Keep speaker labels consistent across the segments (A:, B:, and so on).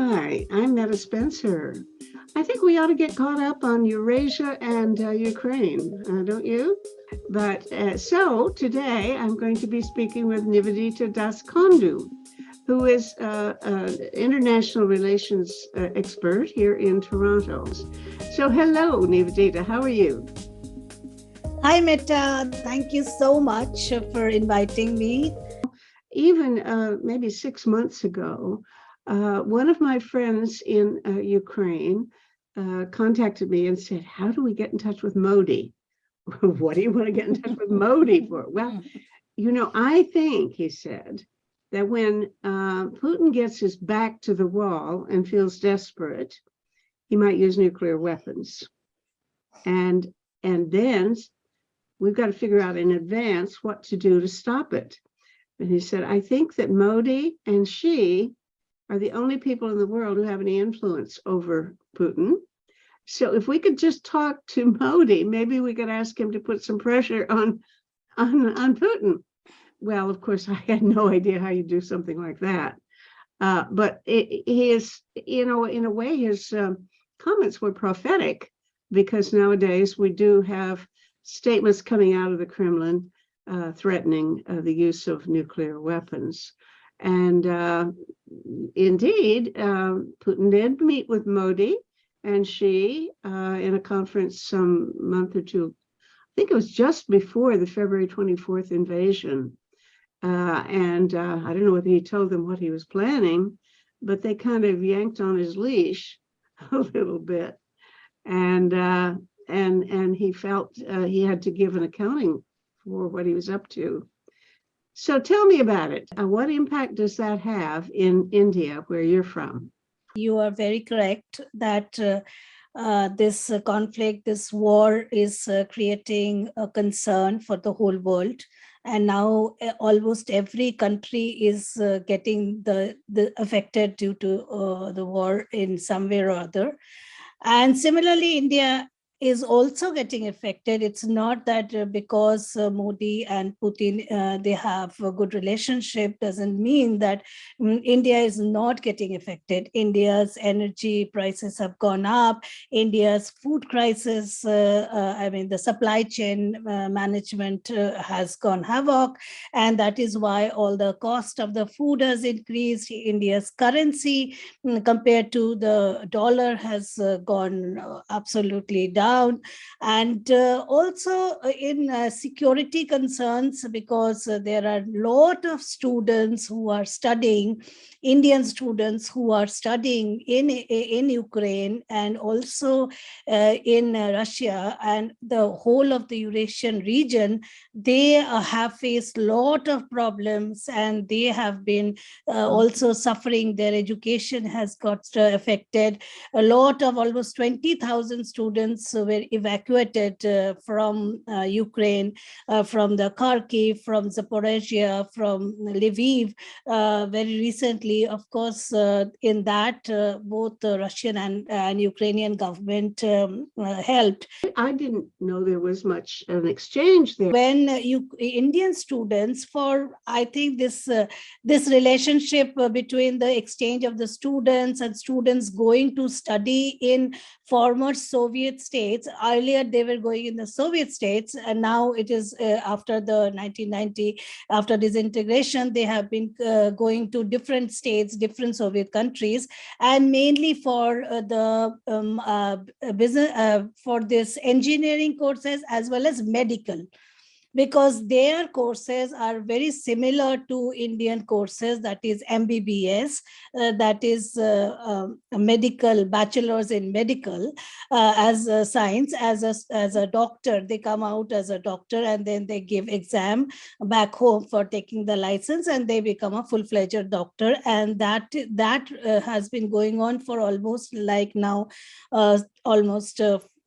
A: Hi, I'm Meta Spencer. I think we ought to get caught up on Eurasia and Ukraine, don't you? So today I'm going to be speaking with Nivedita Daskondu, who is an international relations expert here in Toronto. So hello, Nivedita, how are you?
B: Hi, Meta. Thank you so much for inviting me.
A: Even maybe 6 months ago, one of my friends in Ukraine contacted me and said, how do we get in touch with Modi? What do you want to get in touch with Modi for? Well, I think, he said, that when Putin gets his back to the wall and feels desperate, he might use nuclear weapons. And then we've got to figure out in advance what to do to stop it. And he said, I think that Modi and Xi are the only people in the world who have any influence over Putin. So if we could just talk to Modi, maybe we could ask him to put some pressure on Putin. Well, of course, I had no idea how you do something like that. But he is, in a way, his comments were prophetic, because nowadays we do have statements coming out of the Kremlin threatening the use of nuclear weapons. And indeed, Putin did meet with Modi and Xi in a conference some month or two. I think it was just before the February 24th invasion. And I don't know whether he told them what he was planning, but they kind of yanked on his leash a little bit. And he felt he had to give an accounting for what he was up to. So tell me about it. What impact does that have in India, where you're from?
B: You are very correct that this conflict, this war is creating a concern for the whole world. And now almost every country is getting the affected due to the war in some way or other. And similarly, India is also getting affected. It's not that because Modi and Putin, they have a good relationship, doesn't mean that India is not getting affected. India's energy prices have gone up. India's food crisis, the supply chain management has gone havoc. And that is why all the cost of the food has increased. India's currency compared to the dollar has gone absolutely down. And also in security concerns, because there are a lot of students who are studying, Indian students who are studying in Ukraine and also in Russia and the whole of the Eurasian region. They have faced a lot of problems, and they have been also suffering. Their education has got affected. A lot of almost 20,000 students were evacuated from Ukraine, from the Kharkiv, from Zaporizhia, from Lviv very recently. Of course, in that, both the Russian and Ukrainian government helped.
A: I didn't know there was much an exchange there.
B: When Indian students, for I think this relationship between the exchange of the students and students going to study in former Soviet states. Earlier, they were going in the Soviet states, and now it is after the 1990, after disintegration, they have been going to different states, different Soviet countries, and mainly for the business, for this engineering courses as well as medical, because their courses are very similar to Indian courses, that is MBBS, that is a medical, bachelor's in medical, as a science, as a doctor. They come out as a doctor, and then they give exam back home for taking the license, and they become a full-fledged doctor. And that has been going on for almost like now almost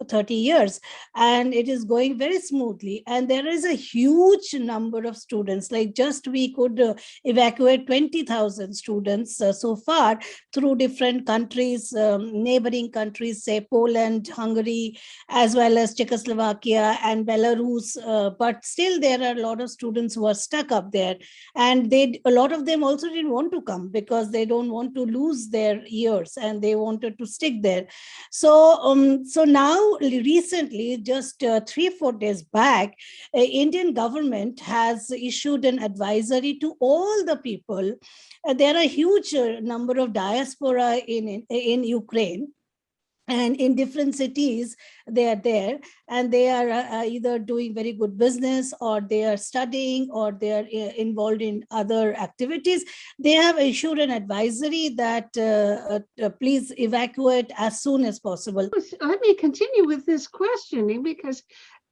B: 30 years, and it is going very smoothly. And there is a huge number of students, like just we could evacuate 20,000 students so far through different countries, neighboring countries, say Poland, Hungary, as well as Czechoslovakia and Belarus. But still there are a lot of students who are stuck up there. And a lot of them also didn't want to come because they don't want to lose their years and they wanted to stick there. So now recently, just 3-4 days back, Indian government has issued an advisory to all the people. There are a huge number of diaspora in Ukraine. And in different cities, they are there, and they are either doing very good business, or they are studying, or they are involved in other activities. They have issued an advisory that please evacuate as soon as possible.
A: Let me continue with this questioning, because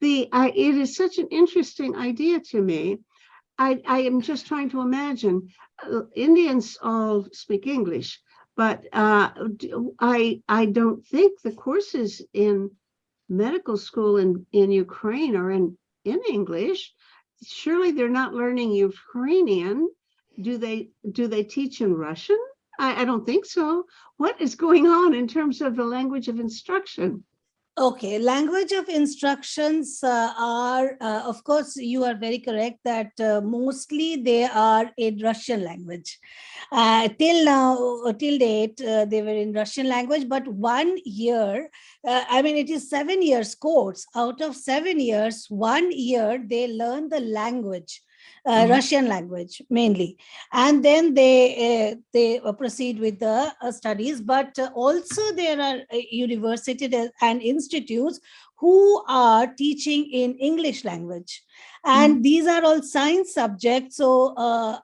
A: it is such an interesting idea to me. I am just trying to imagine. Indians all speak English, but I don't think the courses in medical school in Ukraine are in English. Surely they're not learning Ukrainian. Do they teach in Russian? I don't think so. What is going on in terms of the language of instruction?
B: Okay, language of instructions are, of course, you are very correct that mostly they are in Russian language. Till now, till date, they were in Russian language, but 1 year, I mean, it is 7 years course. Out of 7 years, 1 year, they learn the language. Russian language mainly, and then they proceed with the studies. But also there are universities and institutes who are teaching in English language, and these are all science subjects. So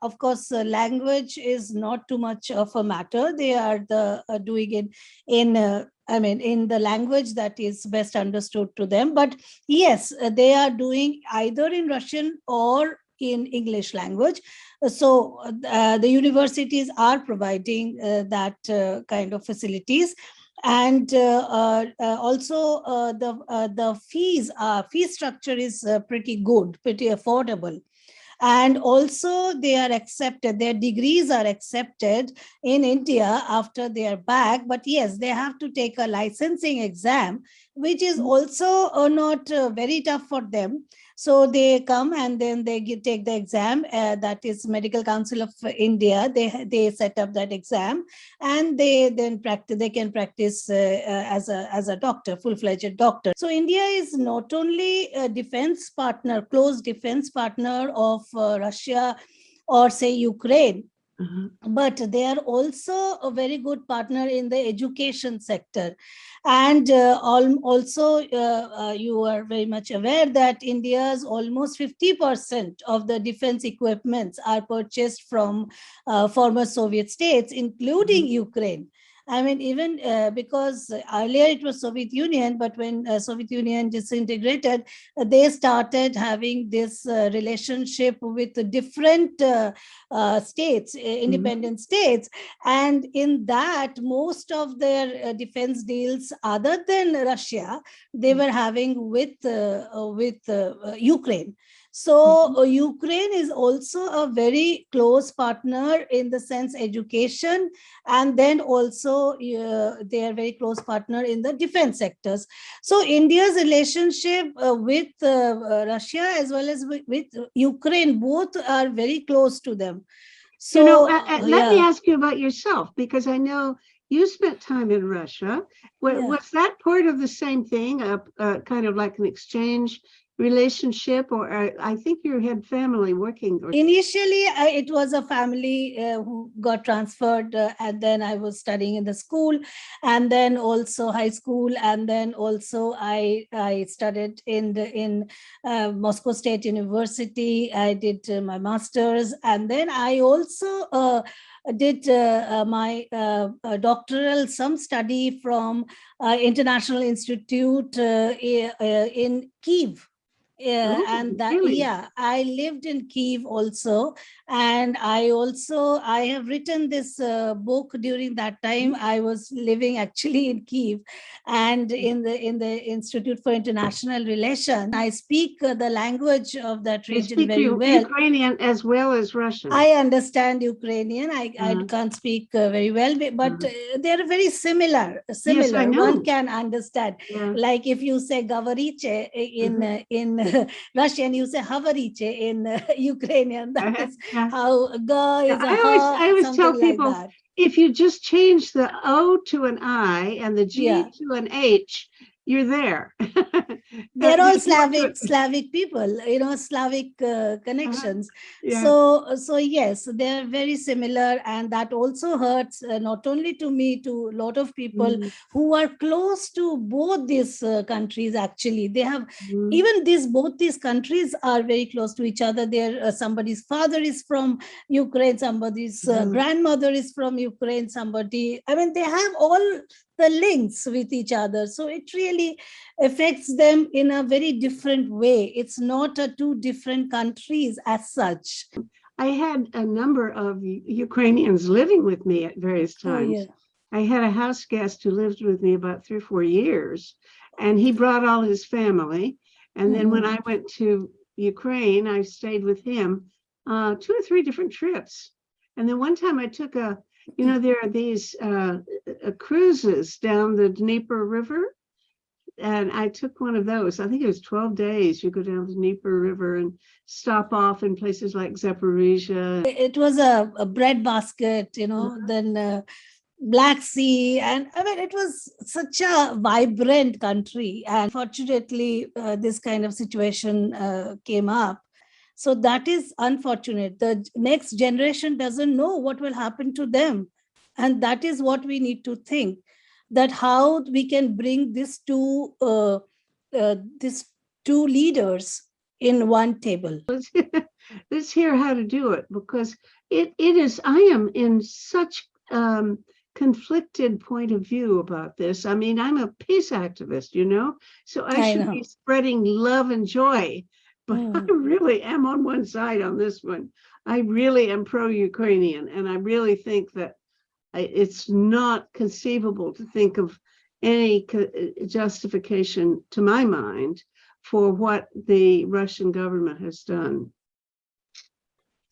B: of course, language is not too much of a matter. They are doing it in the language that is best understood to them. But yes, they are doing either in Russian or in English language. So the universities are providing that kind of facilities. And also the fee structure is pretty good, pretty affordable. And also they are accepted, their degrees are accepted in India after they are back. But yes, they have to take a licensing exam, which is also not very tough for them. So they come and then they take the exam. That is Medical Council of India. They set up that exam, and they then practice. They can practice as a doctor, full-fledged doctor. So India is not only a defense partner, close defense partner of Russia or say Ukraine, but they are also a very good partner in the education sector. And also you are very much aware that India's almost 50% of the defense equipments are purchased from former Soviet states, including Ukraine. I mean, even because earlier it was Soviet Union, but when Soviet Union disintegrated, they started having this relationship with different states, independent states. And in that, most of their defense deals, other than Russia, they were having with Ukraine. So Ukraine is also a very close partner in the sense education, and then also they are very close partner in the defense sectors. So India's relationship with Russia as well as with Ukraine, both are very close to them. So
A: let me ask you about yourself, because I know you spent time in Russia. Was that part of the same thing, kind of like an exchange relationship, or I think you had family working?
B: Initially, it was a family who got transferred, and then I was studying in the school, and then also high school, and then also I studied in Moscow State University. I did my master's, and then I also did my doctoral, some study from International Institute in Kyiv. And that,
A: really?
B: I lived in Kyiv also, And I have written this book. During that time I was living actually in Kiev, and in the Institute for International Relations I speak the language of that
A: You
B: region
A: speak
B: very well.
A: Ukrainian as well as Russian.
B: I understand Ukrainian. I can't speak very well, but they're very similar.
A: Yes, I know.
B: One can understand.
A: Yeah.
B: Like if you say "gavariche" in Russian, you say "havariche" in Ukrainian. That is how "ga" is a "ha."
A: I always tell
B: something
A: people,
B: like that.
A: if you just change the O to an I and the G
B: Yeah.
A: to an H, you're there.
B: They're all Slavic people, Slavic connections.
A: Yeah.
B: So yes, they're very similar, and that also hurts not only to me, to a lot of people who are close to both these countries. Actually, they have even both these countries are very close to each other. There, somebody's father is from Ukraine, somebody's grandmother is from Ukraine, somebody. I mean, they have all the links with each other. So it really affects them in a very different way. It's not two different countries as such.
A: I had a number of Ukrainians living with me at various times. Oh, yeah. I had a house guest who lived with me about 3 or 4 years, and he brought all his family. And then when I went to Ukraine, I stayed with him 2 or 3 different trips. And then one time I took there are these cruises down the Dnieper River, and I took one of those. I think it was 12 days. You go down the Dnieper River and stop off in places like Zaporizhia.
B: It was a breadbasket, then Black Sea. And I mean, it was such a vibrant country. And fortunately, this kind of situation came up. So that is unfortunate. The next generation doesn't know what will happen to them. And that is what we need to think, that how we can bring these two leaders in one table.
A: Let's hear how to do it, because it is, I am in such conflicted point of view about this. I mean, I'm a peace activist, so I should be spreading love and joy. But I really am on one side on this one. I really am pro-Ukrainian, and I really think that it's not conceivable to think of any justification, to my mind, for what the Russian government has done.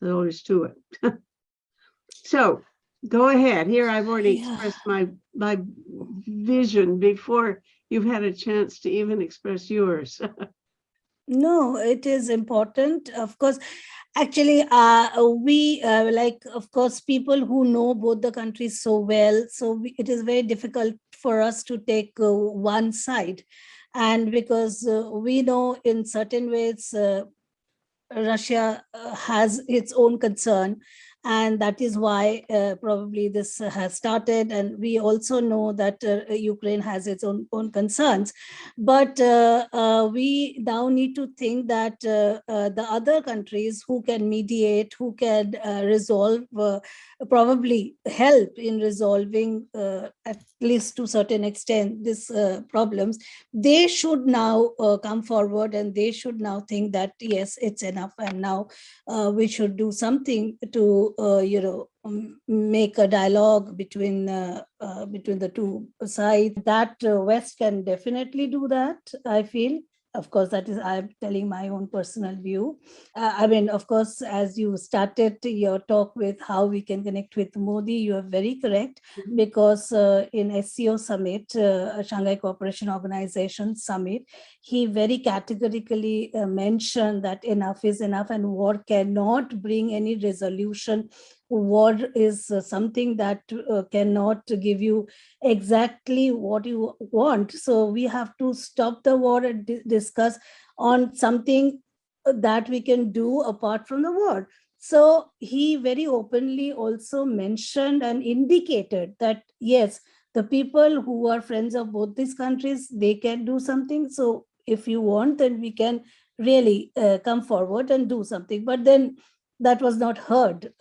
A: There's always to it. So go ahead. Here I've already expressed my vision before you've had a chance to even express yours.
B: No, it is important. Of course, actually, we of course, people who know both the countries so well. So it is very difficult for us to take one side. And because we know in certain ways, Russia has its own concern. And that is why probably this has started. And we also know that Ukraine has its own concerns. But we now need to think that the other countries who can mediate, who can resolve, probably help in resolving, at least to a certain extent, these problems, they should now come forward, and they should now think that, yes, it's enough. And now we should do something to make a dialogue between the two sides. That West can definitely do that, I feel. Of course, that is, I'm telling my own personal view. I mean, of course, as you started your talk with how we can connect with Modi, you are very correct, because in SCO Summit, Shanghai Cooperation Organization Summit, he very categorically mentioned that enough is enough, and war cannot bring any resolution. War is something that cannot give you exactly what you want. So we have to stop the war and discuss on something that we can do apart from the war. So he very openly also mentioned and indicated that, yes, the people who are friends of both these countries, they can do something. So if you want, then we can really come forward and do something. But then that was not heard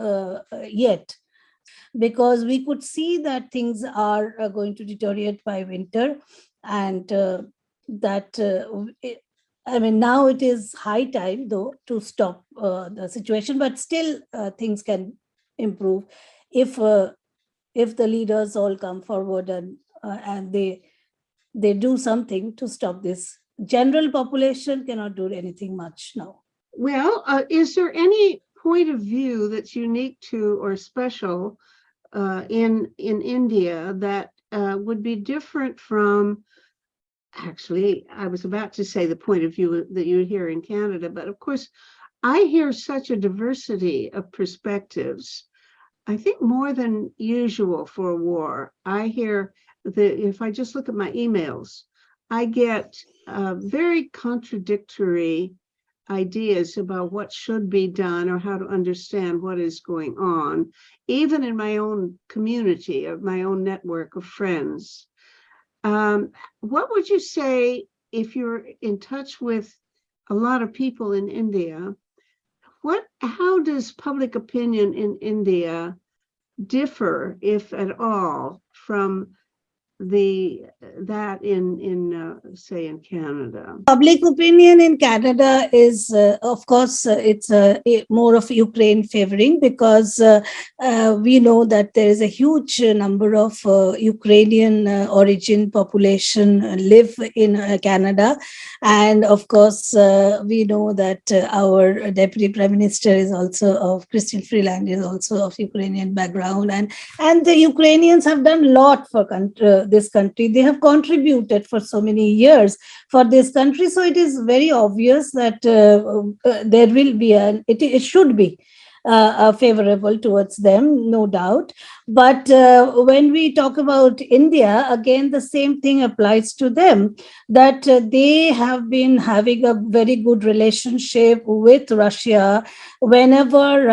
B: yet, because we could see that things are going to deteriorate by winter, and that I mean, now it is high time, though, to stop the situation, but still things can improve if the leaders all come forward and they do something to stop this. General population cannot do anything much now.
A: Well, is there any point of view that's unique to or special in India that would be different from, actually, I was about to say the point of view that you hear in Canada, but of course, I hear such a diversity of perspectives. I think more than usual for a war. I hear that if I just look at my emails, I get very contradictory ideas about what should be done or how to understand what is going on, even in my own community, of my own network of friends. What would you say if you're in touch with a lot of people in India? How does public opinion in India differ, if at all, from that in say in Canada?
B: Public opinion in Canada is, of course, it's more of Ukraine favoring, because we know that there is a huge number of Ukrainian origin population live in Canada. And of course, we know that our Deputy Prime Minister is also of Christian Freeland, is also of Ukrainian background. And the Ukrainians have done a lot for this country. They have contributed for so many years for this country. So it is very obvious that there will be, it should be favorable towards them, no doubt. But when we talk about India, again, the same thing applies to them, that they have been having a very good relationship with Russia. Whenever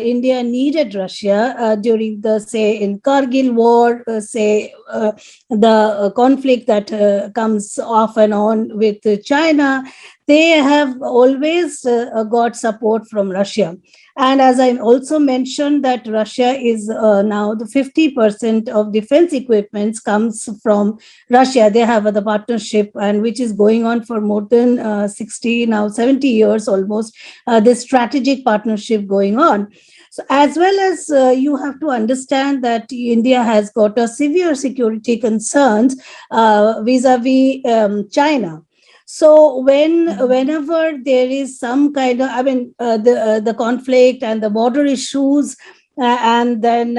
B: India needed Russia during the, say, in Kargil war, the conflict that comes off and on with China, they have always got support from Russia. And as I also mentioned, that Russia is now the 50% of defense equipment comes from Russia. They have the partnership, and which is going on for more than 60, now 70 years almost, this strategic partnership going on. So as well as you have to understand that India has got a severe security concerns vis-a-vis China. So whenever there is some kind of, the conflict and the border issues, and then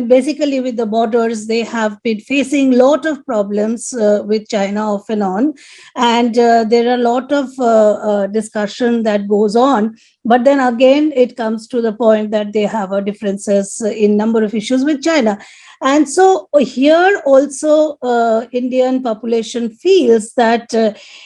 B: basically with the borders, they have been facing a lot of problems with China off and on, and there are a lot of discussion that goes on. But then again, it comes to the point that they have differences in number of issues with China. And so here also Indian population feels that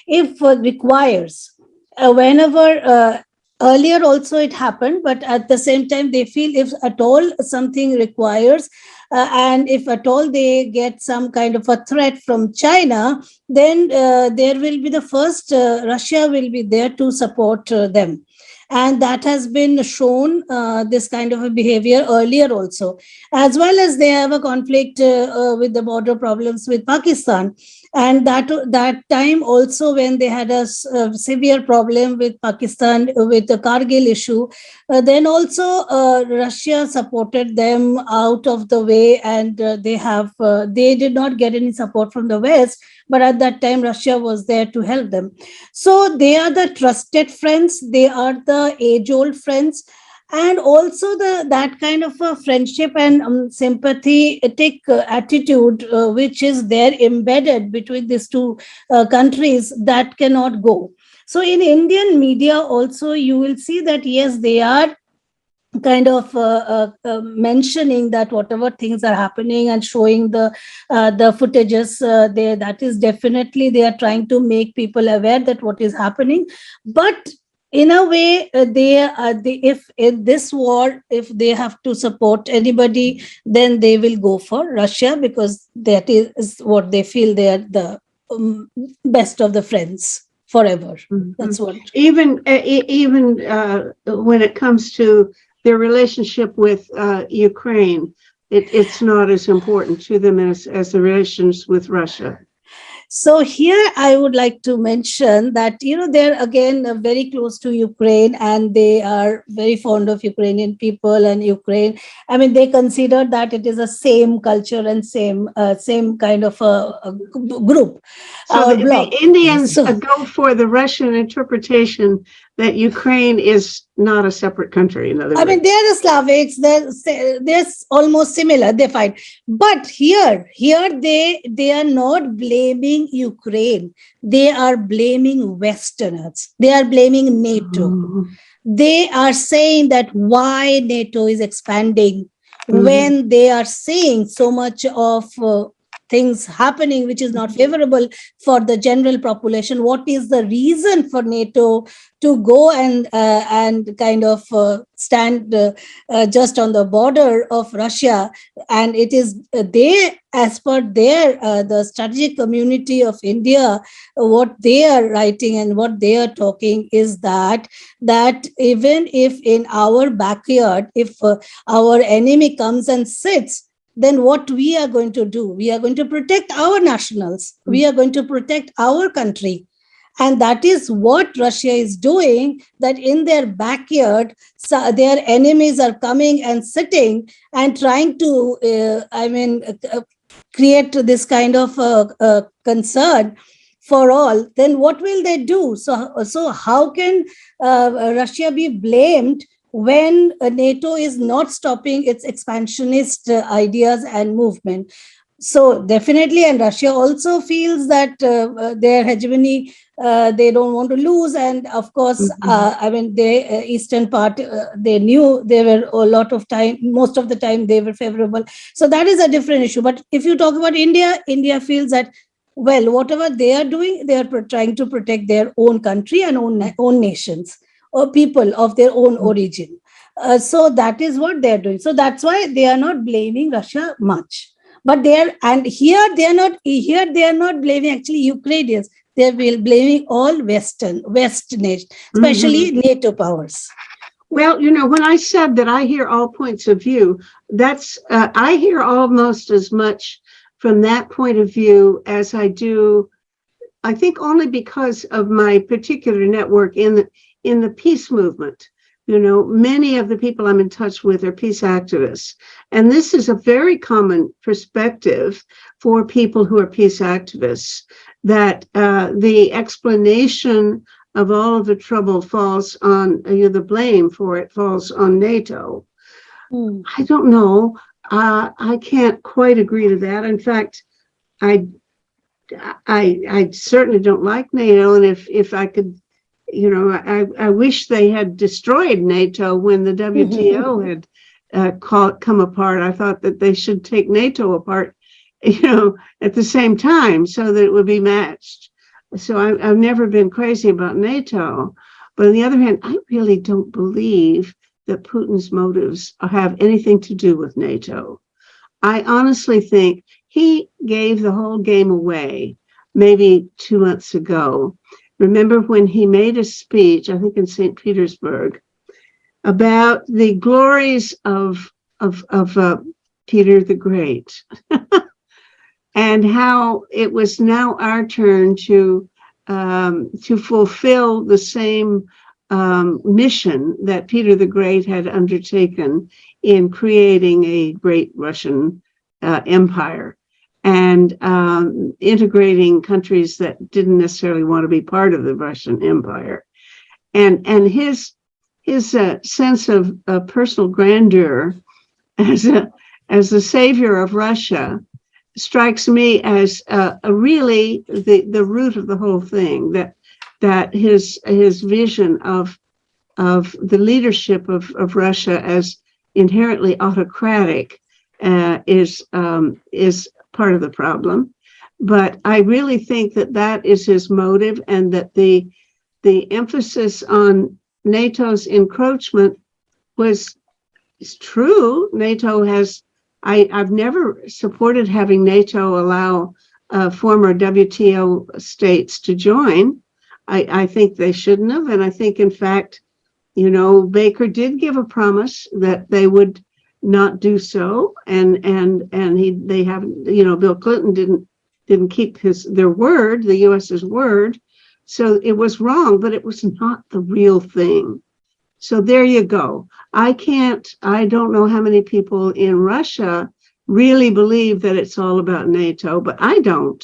B: if requires, whenever earlier also it happened, but at the same time they feel if at all something requires, and if at all they get some kind of a threat from China, then there will be the first, Russia will be there to support them. And that has been shown, this kind of a behavior earlier also, as well as they have a conflict with the border problems with Pakistan. And that time also, when they had a severe problem with Pakistan with the Kargil issue, then also Russia supported them out of the way, and they did not get any support from the West. But at that time, Russia was there to help them. So they are the trusted friends. They are the age-old friends. And also that kind of a friendship and sympathetic attitude, which is there embedded between these two countries, that cannot go. So in Indian media also, you will see that, yes, they are kind of mentioning that whatever things are happening and showing the footages there, that is definitely they are trying to make people aware that what is happening. But in a way, if in this war, if they have to support anybody, then they will go for Russia, because that is what they feel they are the best of the friends forever. Mm-hmm. That's what.
A: Even when it comes to their relationship with Ukraine, it's not as important to them as the relations with Russia.
B: So here I would like to mention that, they're again very close to Ukraine, and they are very fond of Ukrainian people and Ukraine. I mean, they consider that it is the same culture and same kind of a group
A: So
B: or
A: the
B: bloc.
A: Indians
B: So
A: go for the Russian interpretation that Ukraine is not a separate country, in other
B: I mean,
A: words.
B: they're the Slavics. They're almost similar. They fight, but here they are not blaming Ukraine. They are blaming Westerners. They are blaming NATO.
A: Oh.
B: They are saying that why NATO is expanding
A: Mhm.
B: when they are seeing so much of things happening which is not favorable for the general population. What is the reason for NATO to go and kind of stand just on the border of Russia? And it is they, as per their the strategic community of India, what they are writing and what they are talking is that even if in our backyard, if our enemy comes and sits, then what we are going to do? We are going to protect our nationals. We are going to protect our country. And that is what Russia is doing, that in their backyard, their enemies are coming and sitting and trying to, create this kind of concern for all. Then what will they do? So how can Russia be blamed when NATO is not stopping its expansionist ideas and movement? So definitely, and Russia also feels that their hegemony, they don't want to lose. And of course, the eastern part, they knew they were a lot of time, most of the time they were favorable. So that is a different issue. But if you talk about India, India feels that, well, whatever they are doing, they are trying to protect their own country and own nations or people of their own origin. So that is what they're doing. So that's why they are not blaming Russia much. But here they are not blaming actually Ukrainians. They're blaming all West nations, especially NATO powers.
A: Well, when I said that I hear all points of view, that's I hear almost as much from that point of view as I do, I think, only because of my particular network in the peace movement. Many of the people I'm in touch with are peace activists. And this is a very common perspective for people who are peace activists, that the explanation of all of the trouble falls on, the blame for it falls on NATO. I don't know. I can't quite agree to that. In fact, I certainly don't like NATO. And if I could, I wish they had destroyed NATO when the WTO had come apart. I thought that they should take NATO apart, at the same time so that it would be matched. So I've never been crazy about NATO. But on the other hand, I really don't believe that Putin's motives have anything to do with NATO. I honestly think he gave the whole game away maybe 2 months ago. Remember when he made a speech, I think in St. Petersburg, about the glories of Peter the Great, and how it was now our turn to fulfill the same mission that Peter the Great had undertaken in creating a great Russian empire, and integrating countries that didn't necessarily want to be part of the Russian Empire. And his sense of personal grandeur as the savior of Russia strikes me as really the root of the whole thing, that his vision of the leadership of Russia as inherently autocratic is part of the problem. But I really think that is his motive, and that the emphasis on NATO's encroachment is true. NATO has, I've never supported having NATO allow former WTO states to join. I think they shouldn't have, and I think, in fact, Baker did give a promise that they would not do so, and they haven't. Bill Clinton didn't keep their word, the US's word. So it was wrong, but it was not the real thing. So there you go. I don't know how many people in Russia really believe that it's all about NATO, but I don't.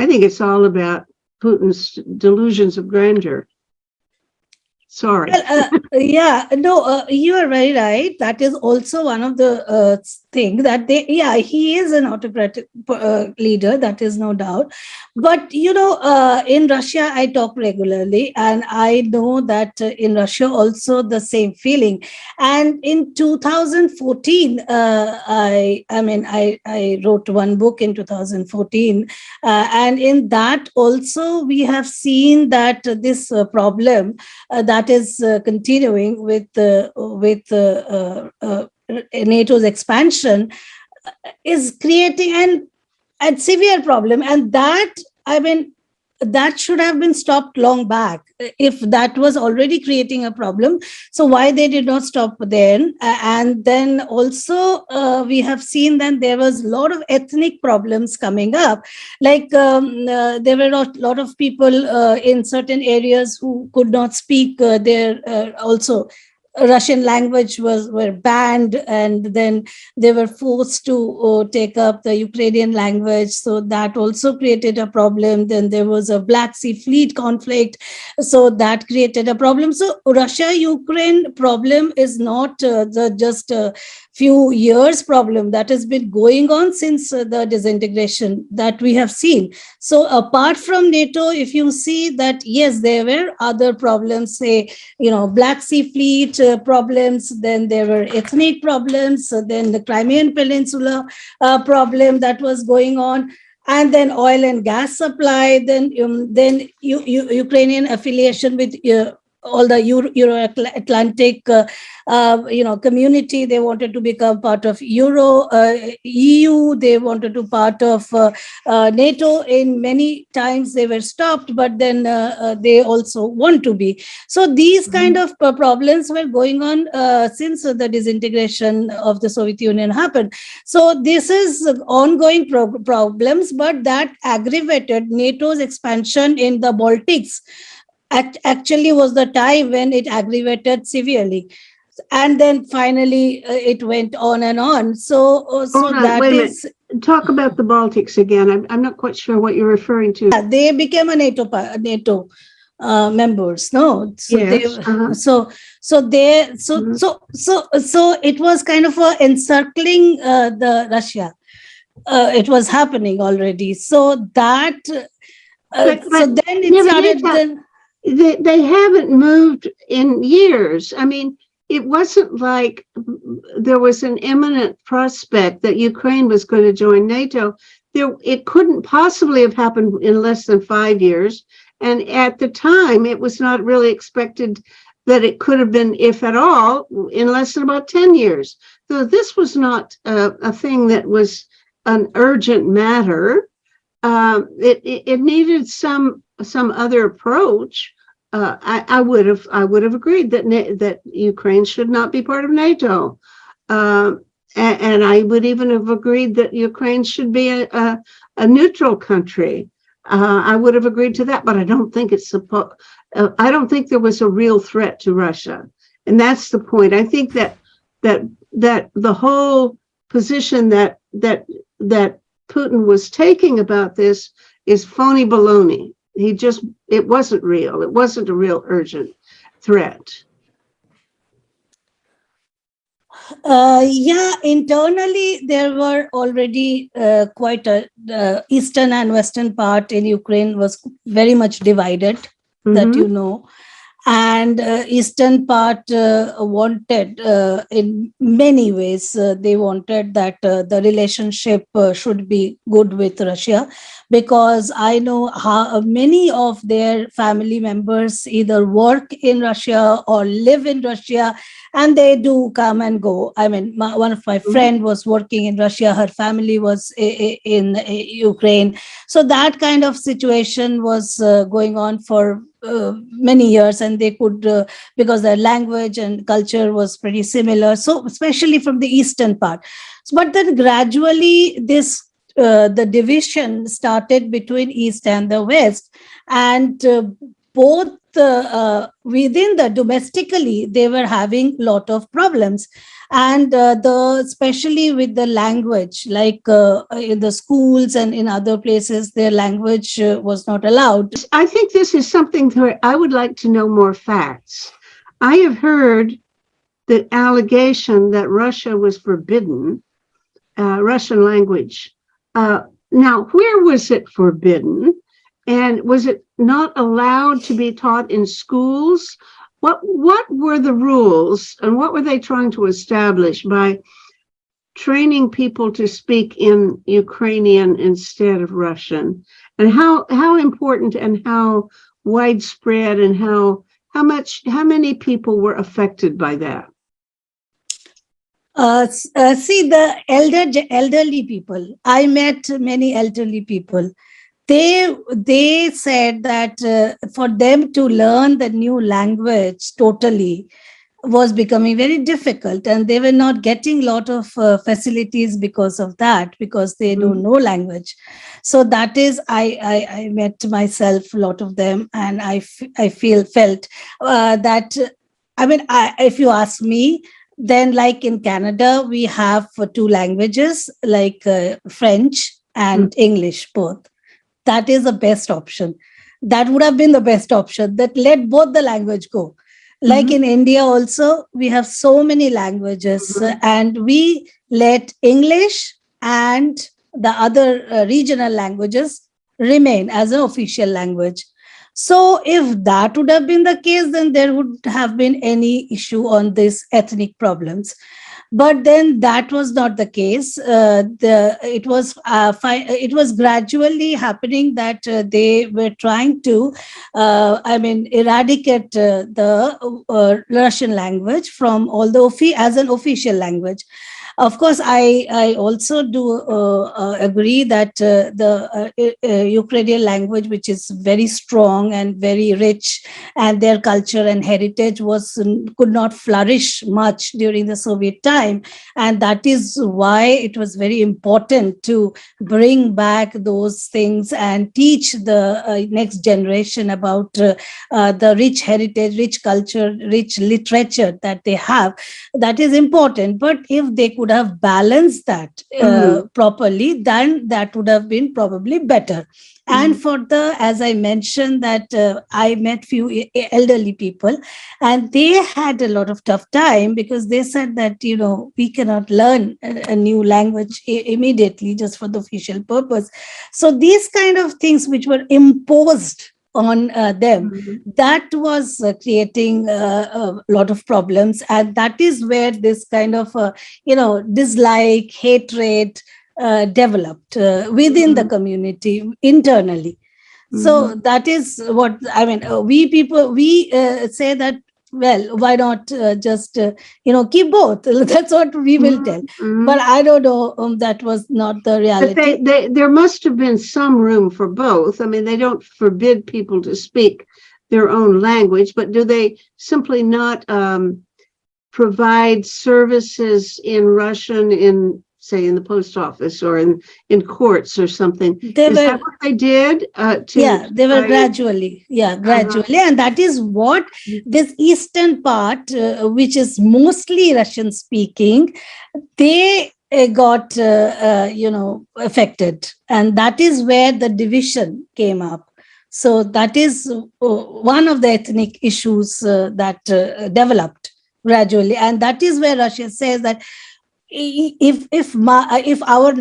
A: I think it's all about Putin's delusions of grandeur. Sorry.
B: Well, yeah, no, you are very right. That is also one of the thing that he is an autocratic leader, that is no doubt. But, in Russia, I talk regularly, and I know that in Russia also the same feeling. And in 2014, I wrote one book in 2014, and in that also we have seen that this problem that is continuing with NATO's expansion is creating a severe problem, and that should have been stopped long back if that was already creating a problem. So why they did not stop then? And then also we have seen that there was a lot of ethnic problems coming up, like there were a lot of people in certain areas who could not speak their also Russian language were banned, and then they were forced to take up the Ukrainian language. So that also created a problem. Then there was a Black Sea Fleet conflict. So that created a problem. So Russia-Ukraine problem is not just a few years problem that has been going on since the disintegration that we have seen. So apart from NATO, if you see that, yes, there were other problems, say, Black Sea Fleet problems, then there were ethnic problems, then the Crimean Peninsula problem that was going on, and then oil and gas supply, then Ukrainian affiliation with all the Euro-Atlantic community. They wanted to become part of EU. They wanted to part of NATO. In many times they were stopped, but then they also want to be. So these kind of problems were going on since the disintegration of the Soviet Union happened. So this is ongoing problems, but that aggravated NATO's expansion in the Baltics. Actually was the time when it aggravated severely, and then finally it went on and on. So that is.
A: Talk about the Baltics again. I'm not quite sure what you're referring to.
B: Yeah, they became a NATO members. No, so
A: yes,
B: so it was kind of encircling the Russia. It was happening already. So that. So then it started.
A: They haven't moved in years. I mean, it wasn't like there was an imminent prospect that Ukraine was going to join NATO. It couldn't possibly have happened in less than 5 years. And at the time, it was not really expected that it could have been, if at all, in less than about 10 years. So this was not a thing that was an urgent matter. It needed some other approach. I would have agreed that Ukraine should not be part of NATO, and I would even have agreed that Ukraine should be a neutral country. I would have agreed to that, but I don't think I don't think there was a real threat to Russia, and that's the point. I think that the whole position that Putin was taking about this is phony baloney. It wasn't real. It wasn't a real urgent threat.
B: Internally, there were already quite eastern and western part in Ukraine was very much divided, that and eastern part wanted in many ways they wanted that the relationship should be good with Russia, because I know how many of their family members either work in Russia or live in Russia, and they do come and go. I mean, one of my friend was working in Russia, her family was in Ukraine. So that kind of situation was going on for many years, and they could, because their language and culture was pretty similar. So especially from the eastern part. But then gradually this the division started between East and the West, and both within the domestically they were having lot of problems, and especially with the language, like in the schools and in other places their language was not allowed.
A: I think this is something where I would like to know more facts. I have heard the allegation that Russia was forbidden, Russian language. Now, where was it forbidden? And was it not allowed to be taught in schools? What were the rules, and what were they trying to establish by training people to speak in Ukrainian instead of Russian? And how important and how widespread and how many people were affected by that?
B: See, the elderly people, I met many elderly people. They said that for them to learn the new language totally was becoming very difficult, and they were not getting a lot of facilities because of that, because they don't know language. So that is, I met myself a lot of them, and I felt that, I mean, if you ask me, then like in Canada, we have two languages, like French and English both. That is the best option. That would have been the best option, that let both the language go. Like in India also, we have so many languages, and we let English and the other regional languages remain as an official language. So if that would have been the case, then there would have been any issue on these ethnic problems. But then that was not the case. It was gradually happening that they were trying to, eradicate the Russian language from all the as an official language. Of course, I also do agree that the Ukrainian language, which is very strong and very rich, and their culture and heritage could not flourish much during the Soviet time. And that is why it was very important to bring back those things and teach the next generation about the rich heritage, rich culture, rich literature that they have. That is important. But if they could have balanced that properly, then that would have been probably better. And for as I mentioned, that I met few elderly people, and they had a lot of tough time, because they said that, we cannot learn a new language immediately just for the official purpose. So these kind of things which were imposed on them, that was creating a lot of problems. And that is where this kind of, dislike, hatred developed within the community internally. So that is what, I mean, we say that, well, why not just, keep both? That's what we will tell. But I don't know, that was not the reality.
A: But there must have been some room for both. I mean, they don't forbid people to speak their own language, but do they simply not provide services in Russian in, say, in the post office or in courts or something? That what they did?
B: They were gradually. And that is what this eastern part, which is mostly Russian speaking, they got, affected. And that is where the division came up. So that is one of the ethnic issues that developed gradually. And that is where Russia says that if our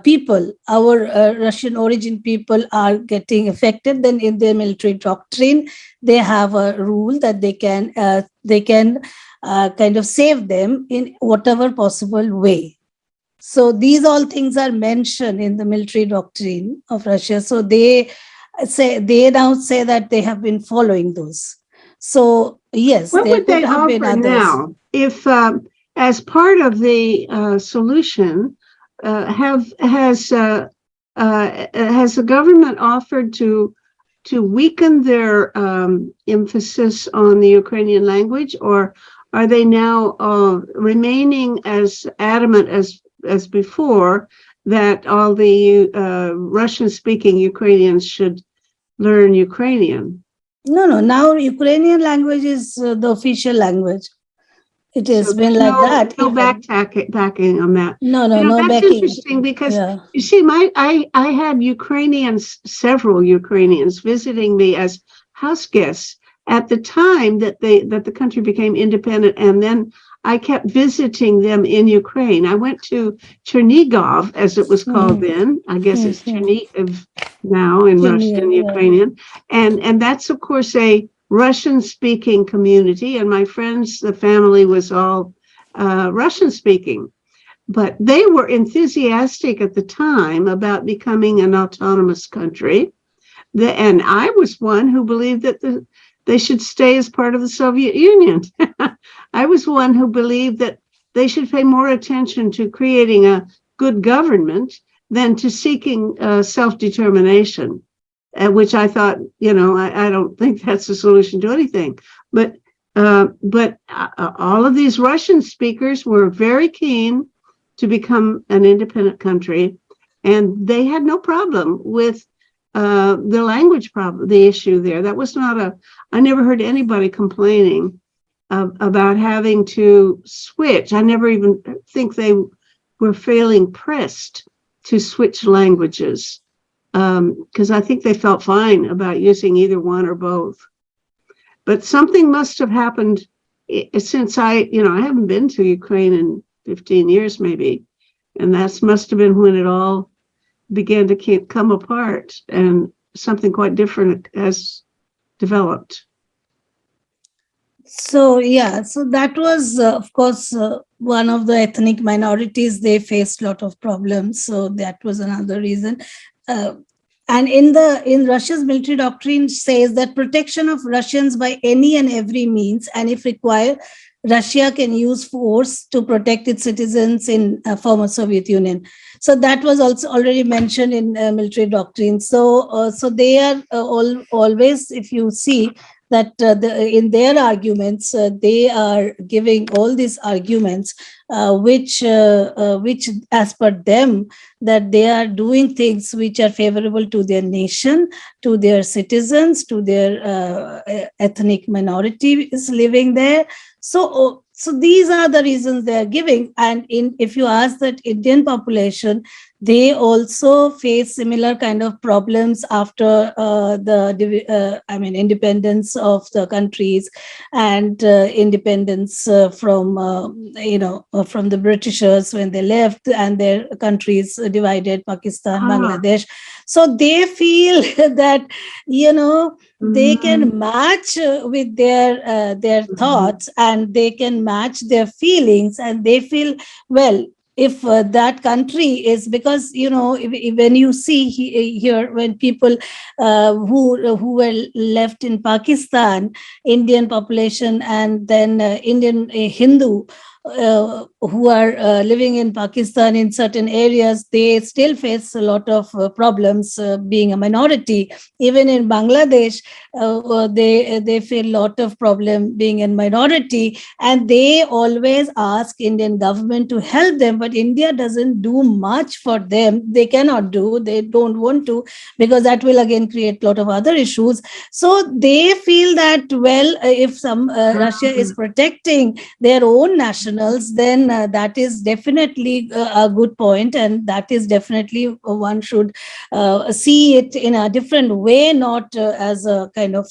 B: people, our Russian origin people are getting affected, then in their military doctrine, they have a rule that they can kind of save them in whatever possible way. So these all things are mentioned in the military doctrine of Russia. So they now say that they have been following those. So yes,
A: what would they offer now if? As part of the solution, has the government offered to weaken their emphasis on the Ukrainian language, or are they now remaining as adamant as before that all the Russian-speaking Ukrainians should learn Ukrainian.
B: No. Now Ukrainian language is the official language. It has
A: So
B: been
A: there's
B: like that.
A: no
B: even-
A: backing on that.
B: No,
A: That's
B: backing.
A: interesting because
B: Yeah.
A: you see, I had several Ukrainians visiting me as house guests at the time that the country became independent, and then I kept visiting them in Ukraine. I went to Chernigov, as it was called then. I guess it's Chernihiv now in Russian,
B: Yeah.
A: Ukrainian, and that's of course a Russian-speaking community, and my friends, the family was all Russian-speaking. But they were enthusiastic at the time about becoming an autonomous country. And I was one who believed that they should stay as part of the Soviet Union. I was one who believed that they should pay more attention to creating a good government than to seeking self-determination, which I thought, I don't think that's a solution to anything. But all of these Russian speakers were very keen to become an independent country, and they had no problem with the language problem, the issue there. That was not I never heard anybody complaining about having to switch. I never even think they were feeling pressed to switch languages, because I think they felt fine about using either one or both. But something must have happened since I haven't been to Ukraine in 15 years maybe, and that must have been when it all began to come apart and something quite different has developed.
B: So that was of course one of the ethnic minorities. They faced a lot of problems, so that was another reason. And in Russia's military doctrine says that protection of Russians by any and every means, and if required, Russia can use force to protect its citizens in former Soviet Union. So that was also already mentioned in military doctrine. So they are always, if you see that in their arguments, they are giving all these arguments, which as per them, that they are doing things which are favorable to their nation, to their citizens, to their ethnic minorities living there. So these are the reasons they are giving. And if you ask that Indian population, they also face similar kind of problems after independence of the countries and independence from the Britishers when they left and their countries divided, Pakistan, Bangladesh. So they feel that they can match with their thoughts, and they can match their feelings, and they feel, well, if that country is, because when you see here, when people who were left in Pakistan, Indian population, and then Indian Hindu who are living in Pakistan in certain areas, they still face a lot of problems being a minority. Even in Bangladesh, they feel a lot of problem being in minority, and they always ask Indian government to help them, but India doesn't do much for them. They cannot do, they don't want to, because that will again create a lot of other issues. So they feel that, well, if Russia is protecting their own nationals, then that is definitely a good point, and that is definitely one should see it in a different way, not as a kind of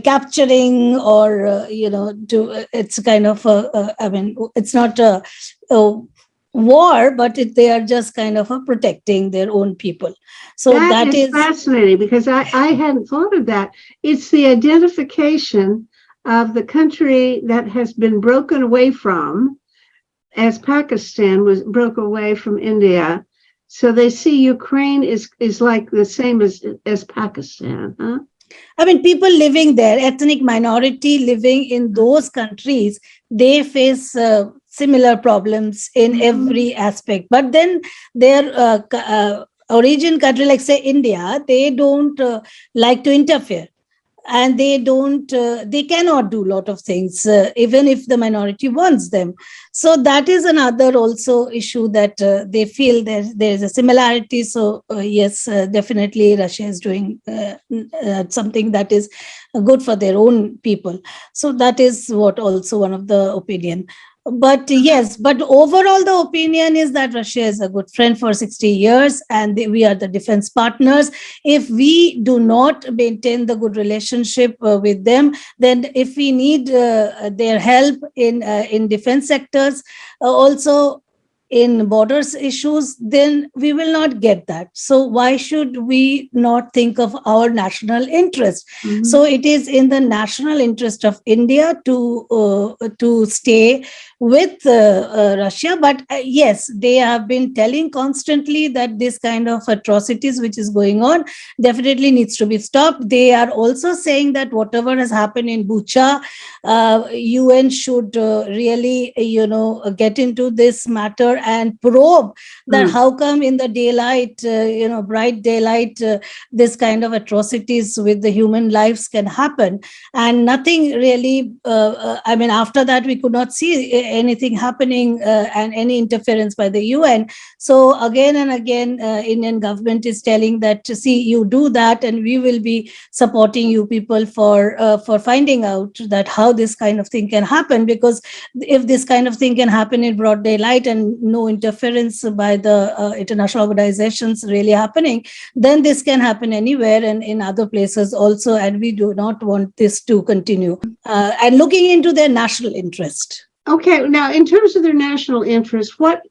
B: capturing or it's kind of it's not a war, but they are just kind of protecting their own people. So that is
A: fascinating, because I hadn't thought of that. It's the identification of the country that has been broken away from, as Pakistan was broke away from India. So they see Ukraine is like the same as Pakistan, huh?
B: People living there, ethnic minority living in those countries, they face similar problems in every aspect. But then their origin country, like say India, they don't like to interfere. and they don't, they cannot do a lot of things, even if the minority wants them. So that is another also issue that they feel there is a similarity. So yes, definitely Russia is doing something that is good for their own people. So that is what also one of the opinion. But yes, but overall the opinion is that Russia is a good friend for 60 years, and we are the defense partners. If we do not maintain the good relationship with them, then if we need their help in defense sectors, also in borders issues, then we will not get that. So why should we not think of our national interest?
A: Mhm.
B: So it is in the national interest of India to stay with Russia. But yes, they have been telling constantly that this kind of atrocities which is going on definitely needs to be stopped. They are also saying that whatever has happened in Bucha, UN should really, get into this matter and probe that how come in the daylight, bright daylight, this kind of atrocities with the human lives can happen, and nothing really. After that, we could not see anything happening and any interference by the UN. So again and again, Indian government is telling that, see, you do that, and we will be supporting you people for finding out that how this kind of thing can happen. Because if this kind of thing can happen in broad daylight and no interference by the international organizations really happening, then this can happen anywhere and in other places also. And we do not want this to continue. And looking into their national interest.
A: Okay, now in terms of their national interest, what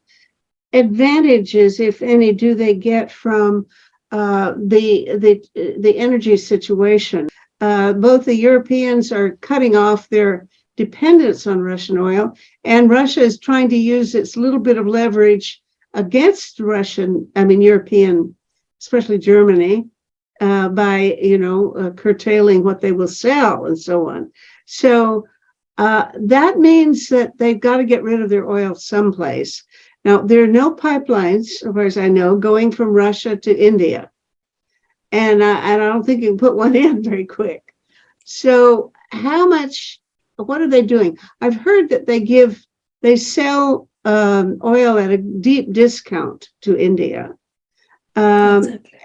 A: advantages, if any, do they get from the energy situation? Both the Europeans are cutting off their dependence on Russian oil, and Russia is trying to use its little bit of leverage against European, especially Germany, by curtailing what they will sell and so on. So that means that they've got to get rid of their oil someplace. Now, there are no pipelines, as far as I know, going from Russia to India. And I don't think you can put one in very quick. So what are they doing? I've heard that they sell oil at a deep discount to India.
B: Exactly.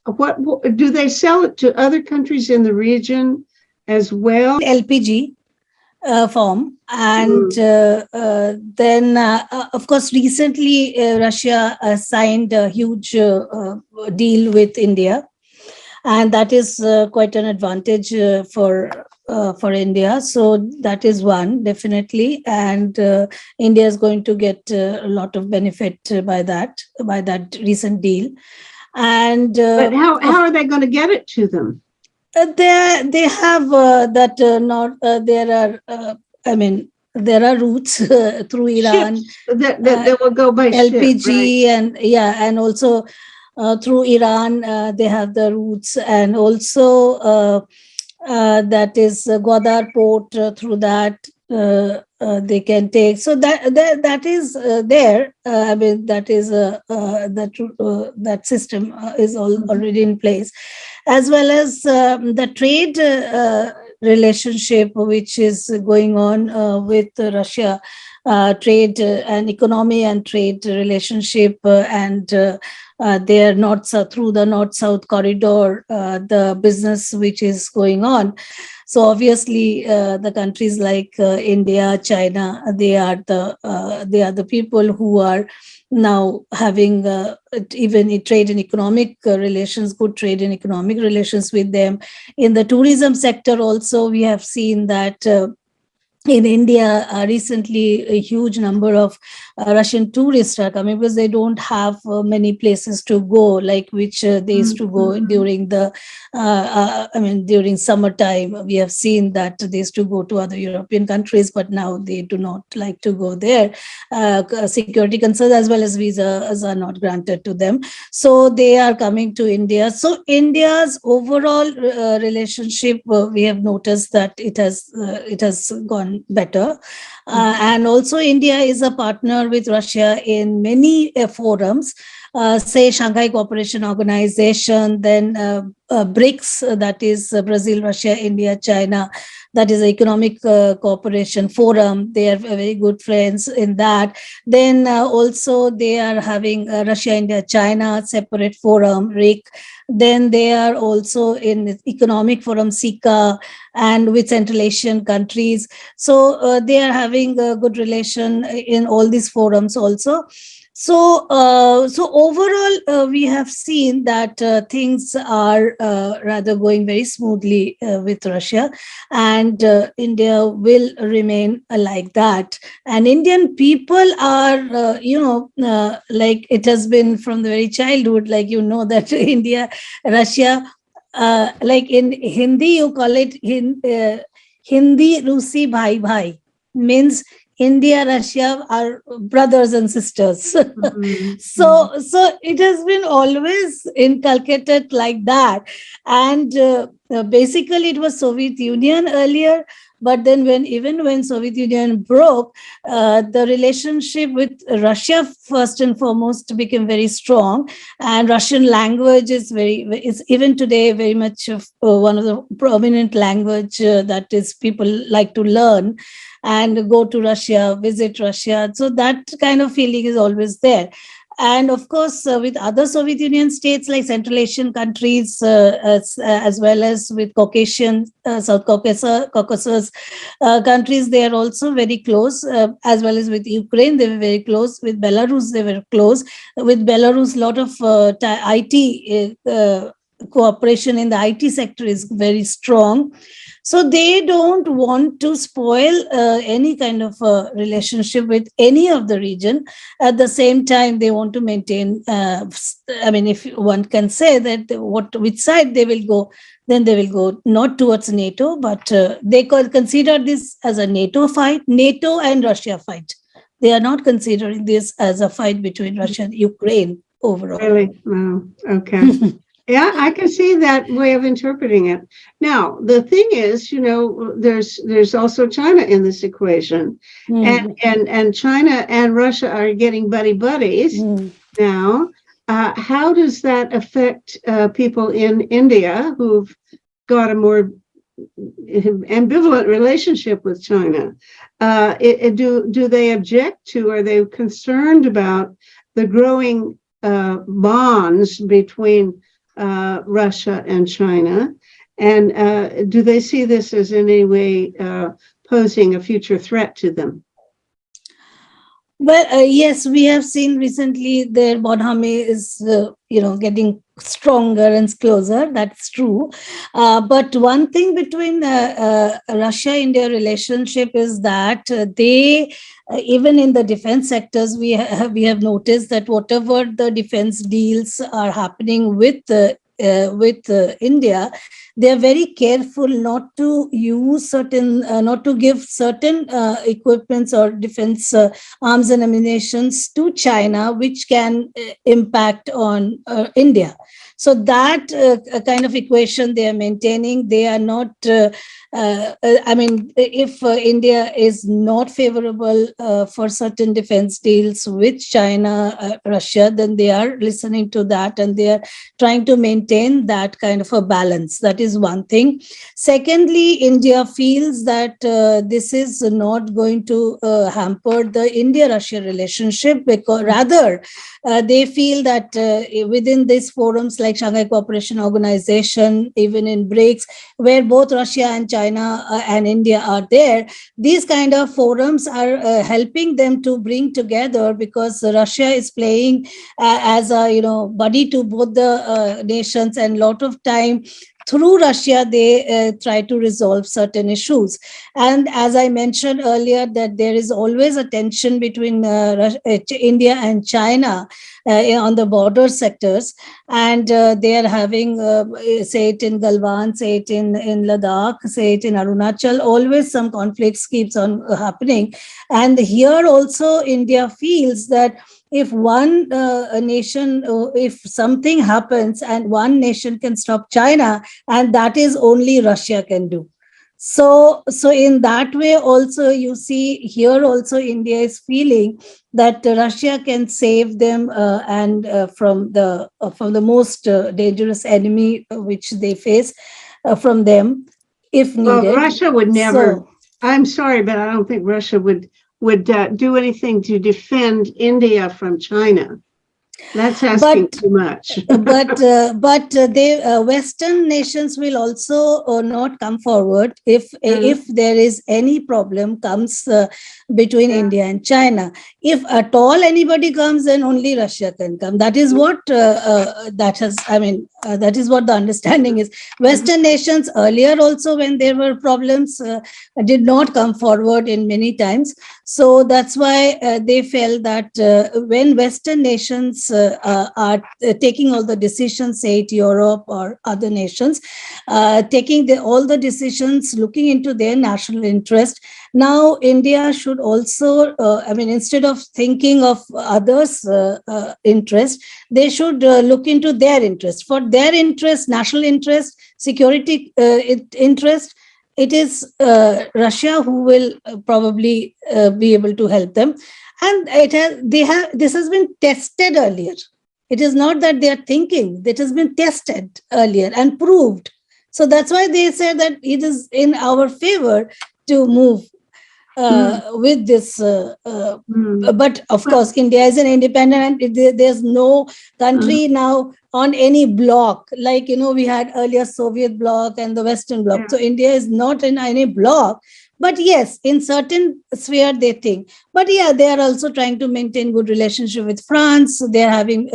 A: What do they sell it to other countries in the region as well?
B: LPG form. And then, of course, recently Russia signed a huge deal with India. And that is quite an advantage for India. So that is one, definitely. And India is going to get a lot of benefit by that recent deal. And
A: but how are they going to get it to them?
B: They have that there are routes through Iran.
A: Ships that will go by
B: LPG,
A: ship, right?
B: and also through Iran, they have the routes, and also that is Gwadar port. Through that they can take. So that is there. That is that system is already in place, as well as the trade relationship which is going on with Russia. Trade and economy and trade relationship, and their north-south, through the north-south corridor, the business which is going on. So obviously, the countries like India, China, they are the people who are now having even trade and economic relations, good trade and economic relations with them. In the tourism sector also, we have seen that in India, recently, a huge number of Russian tourists are coming because they don't have many places to go, like which they used to go during the, during summertime. We have seen that they used to go to other European countries, but now they do not like to go there. Security concerns as well as visas are not granted to them. So they are coming to India. So India's overall relationship, we have noticed that it has gone better. And also, India is a partner with Russia in many forums, say Shanghai Cooperation Organization, then BRICS, that is Brazil, Russia, India, China, that is Economic Cooperation Forum. They are very good friends in that. Then also they are having Russia, India, China separate forum, RIC. Then they are also in Economic Forum, SICA, and with Central Asian countries. So they are having a good relation in all these forums also. So, so overall, we have seen that things are rather going very smoothly with Russia, and India will remain like that. And Indian people are, like it has been from the very childhood, like that India, Russia, like in Hindi, you call it Hindi Rusi Bhai Bhai, means India, Russia are brothers and sisters. So it has been always inculcated like that. And basically it was Soviet Union earlier, but then even when Soviet Union broke, the relationship with Russia first and foremost became very strong, and Russian language is even today very much of, one of the prominent language that is people like to learn and go to Russia, visit Russia. So that kind of feeling is always there. And of course, with other Soviet Union states like Central Asian countries, as well as with Caucasian, South Caucasus countries, they are also very close, as well as with Ukraine, they were very close. With Belarus, they were close. With Belarus, a lot of IT cooperation in the IT sector is very strong. So they don't want to spoil any kind of relationship with any of the region. At the same time, they want to maintain, if one can say that which side they will go, then they will go not towards NATO, but they consider this as a NATO fight, NATO and Russia fight. They are not considering this as a fight between Russia and Ukraine overall.
A: Really? Wow. Okay. Yeah, I can see that way of interpreting it. Now, the thing is, there's also China in this equation, and China and Russia are getting buddies now. How does that affect people in India who've got a more ambivalent relationship with China? Do they object to? Are they concerned about the growing bonds between Russia and China? And do they see this as in any way posing a future threat to them?
B: Well, yes, we have seen recently their bonhomie is, getting stronger and closer. That's true. But one thing between Russia-India relationship is that they, even in the defense sectors, we have noticed that whatever the defense deals are happening with India, they are very careful not to use not to give certain equipments or defense arms and ammunitions to China, which can impact on India. So that kind of equation they are maintaining. They are not, if India is not favorable for certain defense deals with China, Russia, then they are listening to that and they are trying to maintain that kind of a balance. That is one thing. Secondly, India feels that this is not going to hamper the India-Russia relationship, because rather they feel that within these forums like Shanghai Cooperation Organization, even in BRICS, where both Russia and China and India are there, these kind of forums are helping them to bring together, because Russia is playing as a buddy to both the nations, and a lot of time through Russia, they try to resolve certain issues. And as I mentioned earlier, that there is always a tension between India and China on the border sectors. And they are having, say it in Galwan, say it in Ladakh, say it in Arunachal, always some conflicts keeps on happening. And here also India feels that if one nation, if something happens and one nation can stop China, and that is only Russia can do. So in that way also, you see here also India is feeling that Russia can save them, and from the most dangerous enemy which they face from them if
A: Well,
B: needed.
A: Russia would never,
B: So
A: I'm sorry, but I don't think Russia would do anything to defend India from China. That's asking
B: but
A: too much.
B: they Western nations will also not come forward if there is any problem comes between
A: Yeah.
B: India and China. If at all anybody comes, then only Russia can come. That is what that has. I mean, that is what the understanding is. Western nations earlier also, when there were problems, did not come forward in many times. So that's why they felt that when Western nations are taking all the decisions, say it Europe or other nations, taking all the decisions, looking into their national interest. Now, India should also, I mean, instead of thinking of others' interest, they should look into their interest. For their interest, national interest, security interest, it is Russia who will probably be able to help them. And this has been tested earlier. It is not that they are thinking, it has been tested earlier and proved. So that's why they said that it is in our favor to move with this. But of
A: Well,
B: course, India is an independent, and there's no country now on any bloc. Like, we had earlier Soviet bloc and the Western bloc.
A: yeah.
B: So India is not in any bloc. But yes, in certain sphere they think. But yeah, they are also trying to maintain good relationship with France. They're having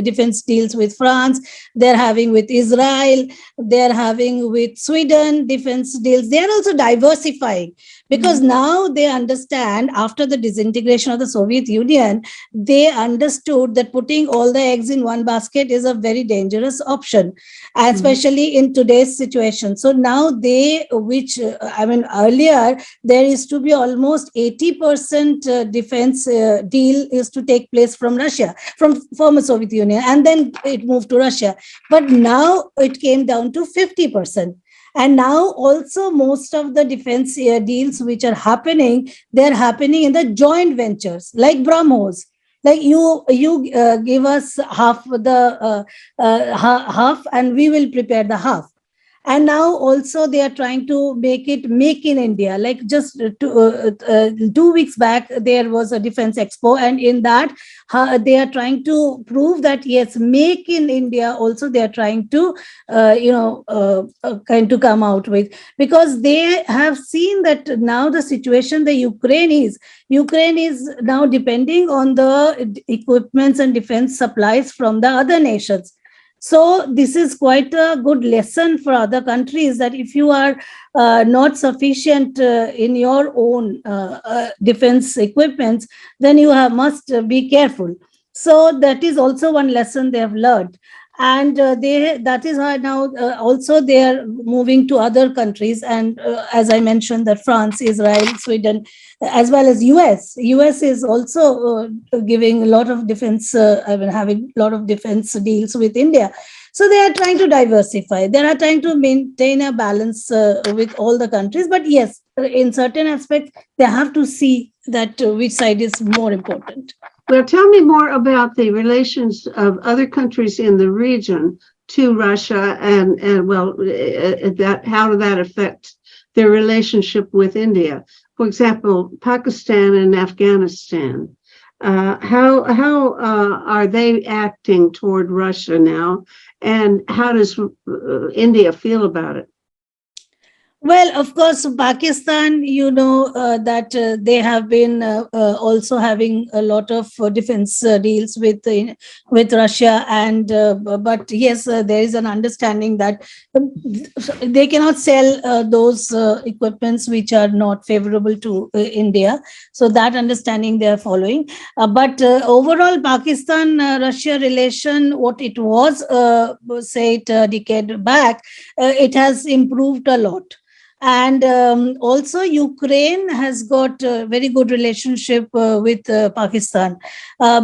B: defense deals with France. They're having with Israel. They're having with Sweden defense deals. They're also diversifying, because now they understand, after the disintegration of the Soviet Union, they understood that putting all the eggs in one basket is a very dangerous option, especially in today's situation. So now earlier there is to be almost 80% defense deal is to take place from Russia, from former Soviet Union, and then it moved to Russia. But now it came down to 50%. And now also most of the defense deals which are happening, they're happening in the joint ventures like BrahMos. Like you give us half half, and we will prepare the half. And now also they are trying to make in India. Like just 2 weeks back, there was a defense expo, and in that they are trying to prove that yes, make in India also they are trying to kind to come out with, because they have seen that now the situation the Ukraine is now depending on the equipments and defense supplies from the other nations. So this is quite a good lesson for other countries, that if you are not sufficient in your own defense equipments, then you must be careful. So that is also one lesson they have learned. And that is why now also they are moving to other countries. And as I mentioned, that France, Israel, Sweden, as well as US is also giving a lot of defense, having a lot of defense deals with India. So they are trying to diversify. They are trying to maintain a balance with all the countries. But yes, in certain aspects, they have to see that which side is more important.
A: Well, tell me more about the relations of other countries in the region to Russia, and how did that affect their relationship with India? For example, Pakistan and Afghanistan. How are they acting toward Russia now, and how does India feel about it?
B: Well, of course, Pakistan, that they have been also having a lot of defense deals with Russia, and but yes, there is an understanding that they cannot sell those equipments which are not favorable to India. So that understanding they are following. But overall, Pakistan-Russia relation, what it was, say it a decade back, it has improved a lot. And also Ukraine has got a very good relationship with Pakistan,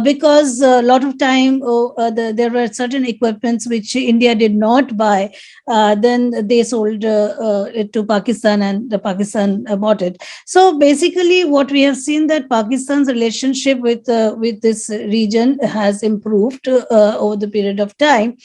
B: because a lot of time there were certain equipments which India did not buy. Then they sold it to Pakistan, and the Pakistan bought it. So basically, what we have seen, that Pakistan's relationship with this region has improved over the period of time.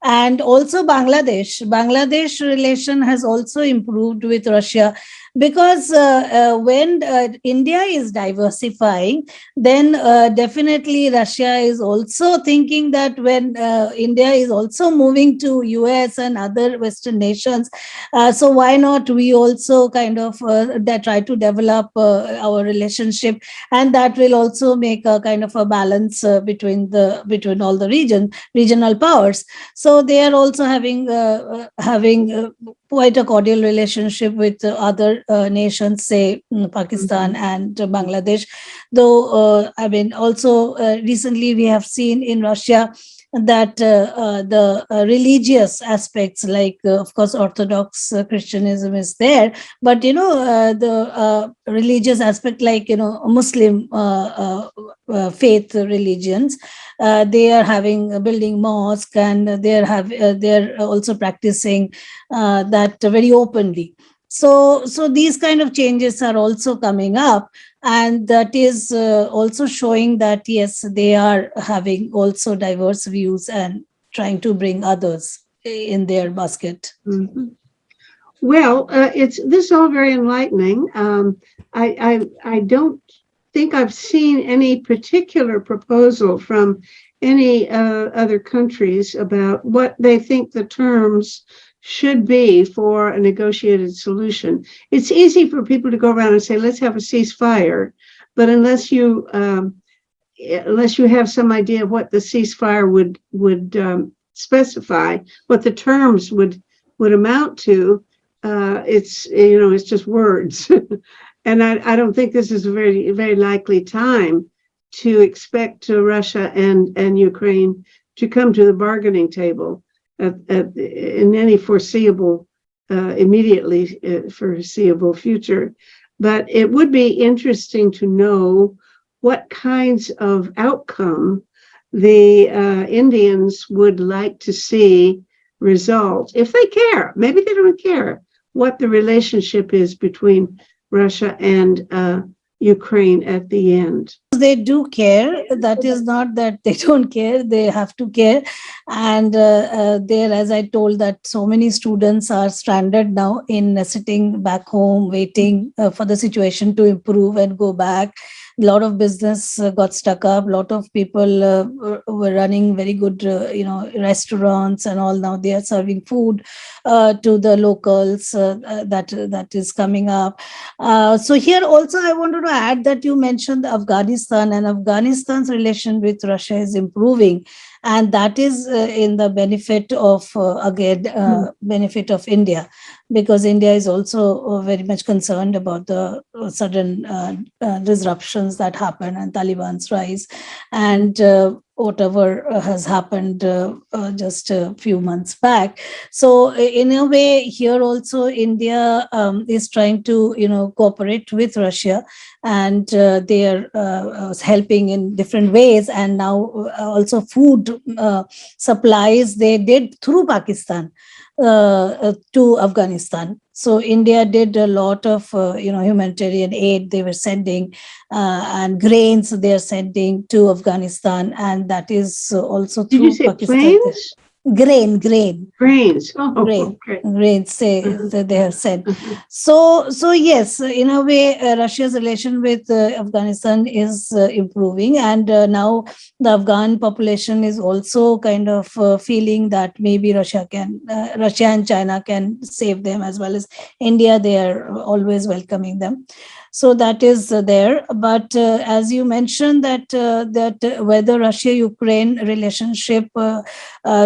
B: And also Bangladesh relation has also improved with Russia, because when India is diversifying, then definitely Russia is also thinking that when India is also moving to US and other Western nations, so why not we also kind of try to develop our relationship, and that will also make a kind of a balance between all the regional powers. So they are also having quite a cordial relationship with other nations, say Pakistan and Bangladesh. Though I mean, also recently we have seen in Russia that the religious aspects, like of course Orthodox Christianism is there, but the religious aspect, like Muslim faith religions, they are having building mosque, and they're also practicing that very openly. So these kind of changes are also coming up, and that is also showing that yes, they are having also diverse views and trying to bring others in their basket.
A: Mhm. Well, it's this is all very enlightening. I don't think I've seen any particular proposal from any other countries about what they think the terms should be for a negotiated solution. It's easy for people to go around and say, let's have a ceasefire, but unless you have some idea of what the ceasefire would specify, what the terms would amount to, it's just words. And I don't think this is a very, very likely time to expect Russia and Ukraine to come to the bargaining table in any immediately foreseeable future. But it would be interesting to know what kinds of outcome the Indians would like to see result, if they care. Maybe they don't care what the relationship is between Russia and Ukraine at the end.
B: They do care. That is not that they don't care. They have to care. And there, as I told, that so many students are stranded now in sitting back home, waiting for the situation to improve and go back. A lot of business got stuck up. A lot of people were running very good, restaurants and all. Now they are serving food to the locals. That is coming up. So here also I wanted to add that you mentioned Afghanistan, and Afghanistan's relation with Russia is improving, and that is in the benefit of benefit of India, because India is also very much concerned about the sudden disruptions that happen and Taliban's rise, and whatever has happened just a few months back. So in a way, here also India is trying to cooperate with Russia, and they are helping in different ways. And now also food supplies they did through Pakistan to Afghanistan. So India did a lot of humanitarian aid they were sending, and grains they are sending to Afghanistan, and that is also
A: Did
B: through
A: you say
B: Pakistan.
A: planes?
B: Grains.
A: Oh, okay.
B: Grains they have said. So yes, in a way, Russia's relation with Afghanistan is improving, and now the Afghan population is also kind of feeling that maybe Russia and China can save them, as well as India. They are always welcoming them. So that is there. But as you mentioned, that whether Russia-Ukraine relationship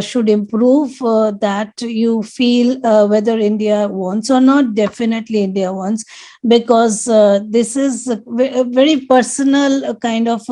B: should improve, that you feel whether India wants or not, definitely India wants, because this is a very personal kind of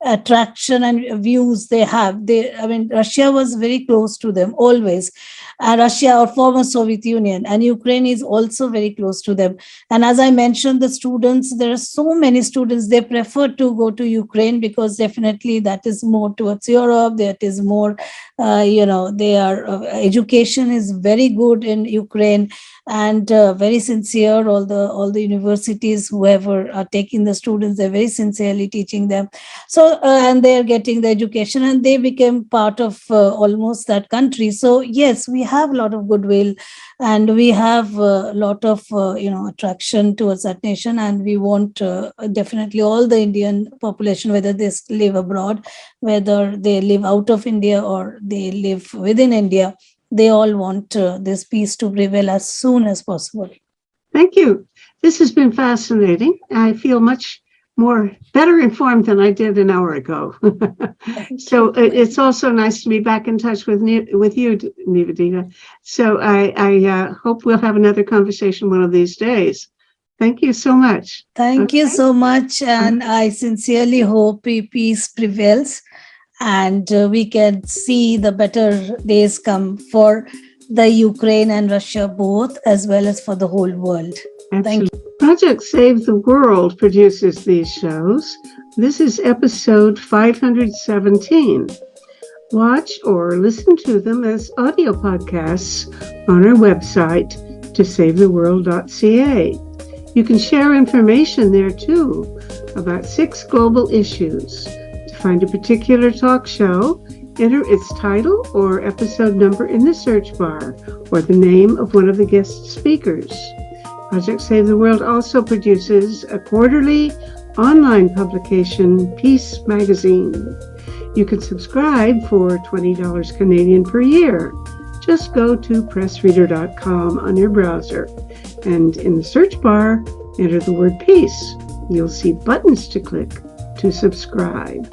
B: attraction and views they have. I mean, Russia was very close to them always, and Russia or former Soviet Union, and Ukraine is also very close to them. And as I mentioned, the students, there are so many students, they prefer to go to Ukraine because definitely that is more towards Europe. That is more, their education is very good in Ukraine, and very sincere. All the universities, whoever are taking the students, they're very sincerely teaching them. So and they're getting the education, and they became part of almost that country. So yes, we have a lot of goodwill, and we have a lot of attraction towards that nation, and we want definitely all the Indian population, whether they live abroad, whether they live out of India or they live within India, they all want this peace to prevail as soon as possible.
A: Thank you. This has been fascinating. I feel much better informed than I did an hour ago. So it's also nice to be back in touch with you, Nivedita. So I hope we'll have another conversation one of these days. Thank you so much.
B: Thank you so much. And I sincerely hope peace prevails, and we can see the better days come for the Ukraine and Russia both, as well as for the whole world.
A: Absolutely.
B: Thank you.
A: Project Save the World produces these shows. This is episode 517. Watch or listen to them as audio podcasts on our website, tosavetheworld.ca. You can share information there too about 6 global issues. To find a particular talk show, enter its title or episode number in the search bar, or the name of one of the guest speakers. Project Save the World also produces a quarterly online publication, Peace Magazine. You can subscribe for $20 Canadian per year. Just go to pressreader.com on your browser, and in the search bar, enter the word peace. You'll see buttons to click to subscribe.